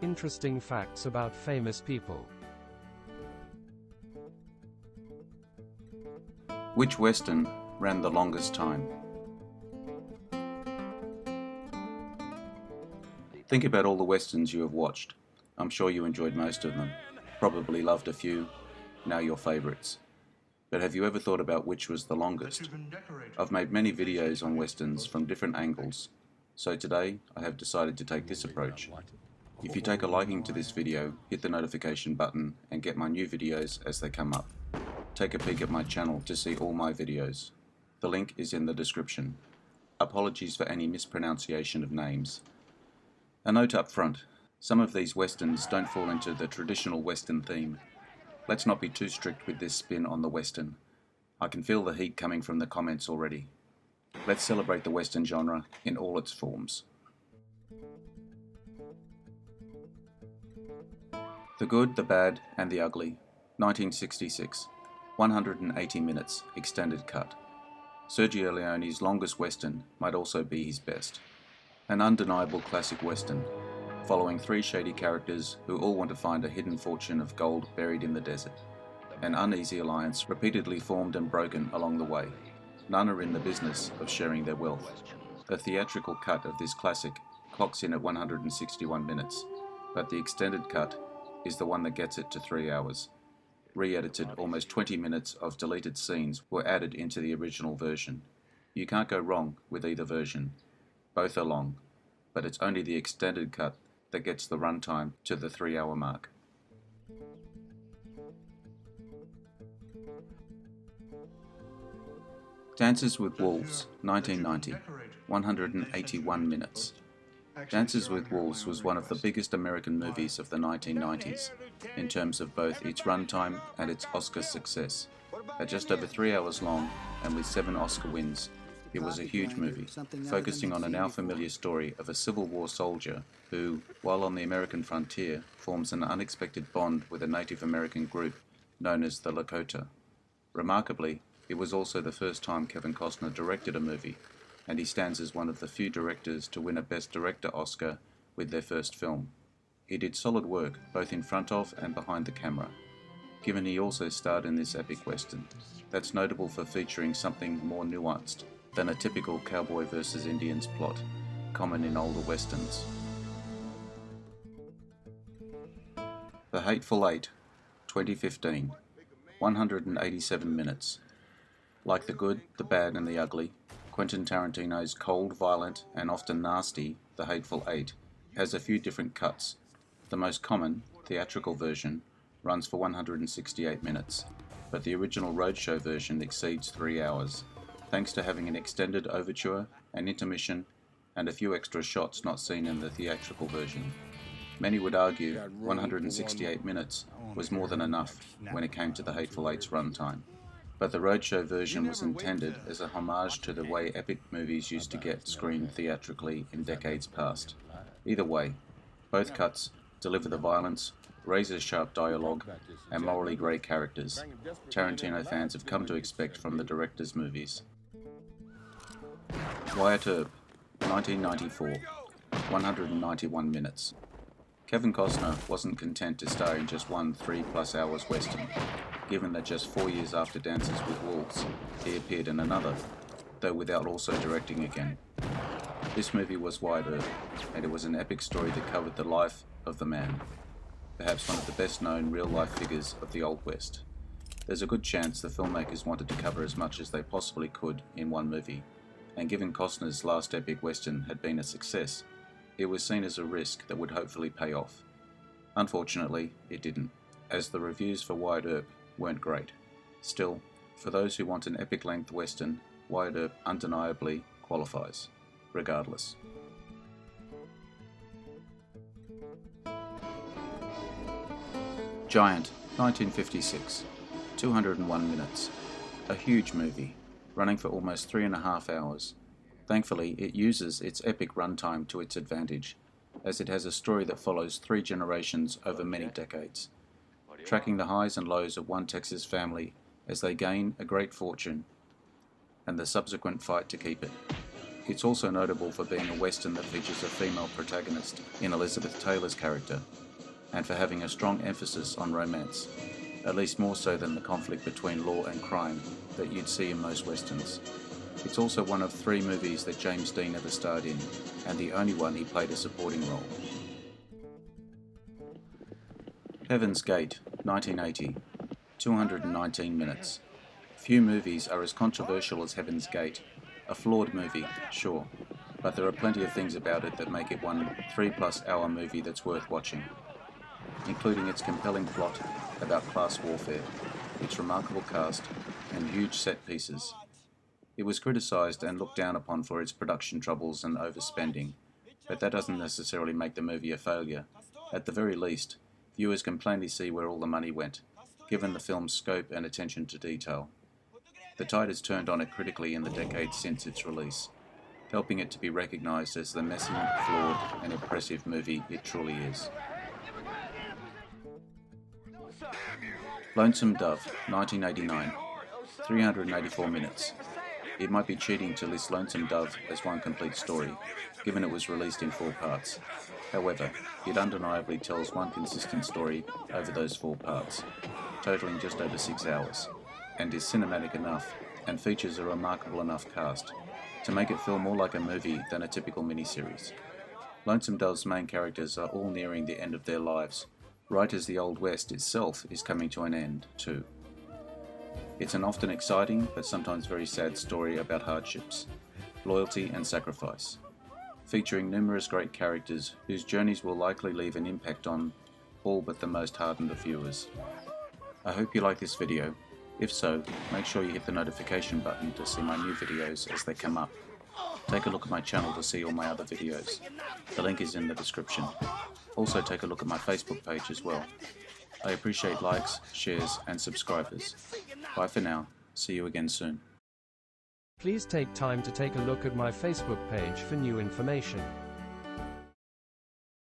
interesting facts about famous people. Which Western ran the longest time? Think about all the Westerns you have watched. I'm sure you enjoyed most of them, probably loved a few, now your favourites. But have you ever thought about which was the longest? I've made many videos on Westerns from different angles, so today I have decided to take this approach. If you take a liking to this video, hit the notification button and get my new videos as they come up. Take a peek at my channel to see all my videos. The link is in the description. Apologies for any mispronunciation of names. A note up front, some of these Westerns don't fall into the traditional Western theme. Let's not be too strict with this spin on the Western. I can feel the heat coming from the comments already. Let's celebrate the Western genre in all its forms. The Good, the Bad and the Ugly, 1966, 180 minutes, extended cut. Sergio Leone's longest Western might also be his best. An undeniable classic Western, following three shady characters who all want to find a hidden fortune of gold buried in the desert. An uneasy alliance repeatedly formed and broken along the way. None are in the business of sharing their wealth. The theatrical cut of this classic clocks in at 161 minutes, but the extended cut is the one that gets it to 3 hours. Re-edited, almost 20 minutes of deleted scenes were added into the original version. You can't go wrong with either version. Both are long, but it's only the extended cut that gets the runtime to the 3 hour mark. Dances with Wolves, 1990, 181 minutes. Dances with Wolves was one of the biggest American movies of the 1990s, in terms of both its runtime and its Oscar success. At just over 3 hours long, and with 7 Oscar wins, it was a huge movie, focusing on a now familiar story of a Civil War soldier who, while on the American frontier, forms an unexpected bond with a Native American group known as the Lakota. Remarkably, it was also the first time Kevin Costner directed a movie, and he stands as one of the few directors to win a Best Director Oscar with their first film. He did solid work, both in front of and behind the camera, given he also starred in this epic Western, that's notable for featuring something more nuanced than a typical cowboy versus Indians plot, common in older Westerns. The Hateful Eight, 2015, 187 minutes. Like The Good, the Bad and the Ugly, Quentin Tarantino's cold, violent and often nasty The Hateful Eight has a few different cuts. The most common, theatrical version, runs for 168 minutes, but the original roadshow version exceeds 3 hours, thanks to having an extended overture, an intermission, and a few extra shots not seen in the theatrical version. Many would argue 168 minutes was more than enough when it came to The Hateful Eight's runtime, but the roadshow version was intended as a homage to the way epic movies used to get screened theatrically in decades past. Either way, both cuts deliver the violence, razor-sharp dialogue, and morally grey characters Tarantino fans have come to expect from the director's movies. WHer, 1994, 191 minutes. Kevin Costner wasn't content to star in just one 3+ hours Western, given that just 4 years after Dances with Wolves, he appeared in another, though without also directing again. This movie was WHer, and it was an epic story that covered the life of the man, perhaps one of the best known real-life figures of the Old West. There's a good chance the filmmakers wanted to cover as much as they possibly could in one movie, and given Costner's last epic Western had been a success, it was seen as a risk that would hopefully pay off. Unfortunately, it didn't, as the reviews for WHer weren't great. Still, for those who want an epic-length Western, WHer undeniably qualifies, regardless. Giant, 1956, 201 minutes. A huge movie, running for almost 3.5 hours. Thankfully, it uses its epic runtime to its advantage, as it has a story that follows 3 generations over many decades, tracking the highs and lows of one Texas family as they gain a great fortune and the subsequent fight to keep it. It's also notable for being a western that features a female protagonist in Elizabeth Taylor's character, and for having a strong emphasis on romance, at least more so than the conflict between law and crime that you'd see in most westerns. It's also one of 3 movies that James Dean ever starred in, and the only one he played a supporting role. Heaven's Gate, 1980, 219 minutes. Few movies are as controversial as Heaven's Gate. A flawed movie, sure, but there are plenty of things about it that make it one 3+ hour movie that's worth watching, including its compelling plot about class warfare, its remarkable cast, and huge set pieces. It was criticised and looked down upon for its production troubles and overspending, but that doesn't necessarily make the movie a failure. At the very least, viewers can plainly see where all the money went, given the film's scope and attention to detail. The tide has turned on it critically in the decades since its release, helping it to be recognised as the messy, flawed, and impressive movie it truly is. Lonesome Dove, 1989, 384 minutes. It might be cheating to list Lonesome Dove as one complete story, given it was released in 4 parts. However, it undeniably tells one consistent story over those 4 parts, totaling just over 6 hours, and is cinematic enough and features a remarkable enough cast to make it feel more like a movie than a typical miniseries. Lonesome Dove's main characters are all nearing the end of their lives, right as the Old West itself is coming to an end too. It's an often exciting but sometimes very sad story about hardships, loyalty and sacrifice, featuring numerous great characters whose journeys will likely leave an impact on all but the most hardened of viewers. I hope you like this video. If so, make sure you hit the notification button to see my new videos as they come up. Take a look at my channel to see all my other videos. The link is in the description. Also take a look at my Facebook page as well. I appreciate likes, shares and subscribers. Bye for now. See you again soon. Please take time to take a look at my Facebook page for new information.